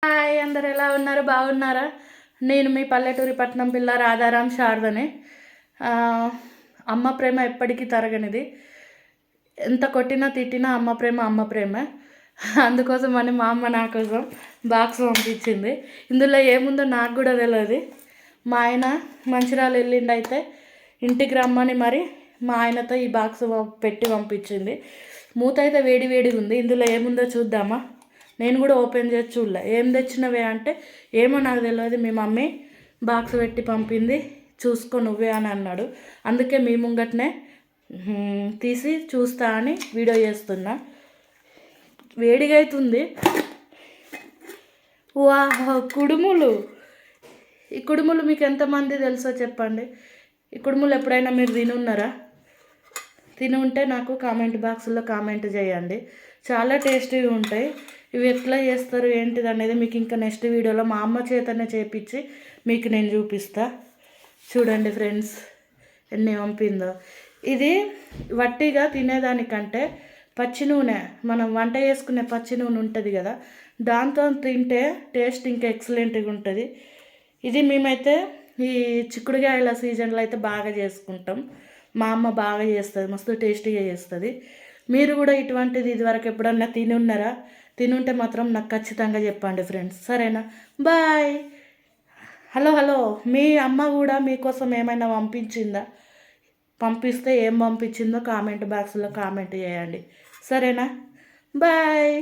Hi, అందరు ఎలా ఉన్నారు? బాగున్నారా? నేను మీ పల్లెటూరి పట్నం పిల్ల రాధారాం శారదని. ఆ, అమ్మ ప్రేమ ఎప్పటికీ తరగనిది. ఎంత కొట్టినా తిట్టినా అమ్మ ప్రేమ అమ్మ ప్రేమ. అందుకోసమని మా అమ్మ నా కోసం బాక్స్ పంపించింది. ఇందులో ఏముందో నాకు కూడా తెలియదు. మా ఆయన మంచిర్యాల వెళ్ళిండైతే ఇంటికి రమ్మని మరి మా ఆయనతో ఈ బాక్స్ పెట్టి పంపించింది. మూత అయితే వేడి వేడిగా ఉంది. ఇందులో ఏముందో చూద్దామా? నేను కూడా ఓపెన్ చేసి చూడలే. ఏం తెచ్చినవే అంటే ఏమో నాకు తెలియదు, మీ మమ్మీ బాక్స్ పెట్టి పంపింది, చూసుకో నువ్వే అని అన్నాడు. అందుకే మీ ముంగటనే తీసి చూస్తా అని వీడియో చేస్తున్నా. వేడిగా అవుతుంది. వా, కుడుములు! ఈ కుడుములు మీకు ఎంతమంది తెలుసో చెప్పండి. ఈ కుడుములు ఎప్పుడైనా మీరు తినున్నారా? తిని ఉంటే నాకు కామెంట్ బాక్స్లో కామెంట్ చేయండి. చాలా టేస్టీగా ఉంటాయి. ఇవి ఎట్లా చేస్తారు ఏంటిది అనేది మీకు ఇంకా నెక్స్ట్ వీడియోలో మా అమ్మ చేతనే చేపించి మీకు నేను చూపిస్తా. చూడండి ఫ్రెండ్స్, ఎన్ని పంపిందో. ఇది వట్టిగా తినేదానికంటే పచ్చి నూనె, మనం వంట చేసుకునే పచ్చి నూనె ఉంటుంది కదా, దాంతో తింటే టేస్ట్ ఇంకా ఎక్సలెంట్గా ఉంటుంది. ఇది మేమైతే ఈ చిక్కుడుకాయల సీజన్లో అయితే బాగా చేసుకుంటాం. మా అమ్మ బాగా చేస్తుంది, మస్తు టేస్టీగా చేస్తుంది. మీరు కూడా ఇటువంటిది ఇదివరకు ఎప్పుడన్నా తిని ఉన్నారా? తినుంటే మాత్రం నాకు ఖచ్చితంగా చెప్పండి ఫ్రెండ్స్, సరేనా? బాయ్. హలో, మీ అమ్మ కూడా మీకోసం ఏమైనా పంపించిందా? పంపిస్తే ఏం పంపించిందో కామెంట్ బాక్స్లో కామెంట్ చేయండి, సరేనా? బాయ్.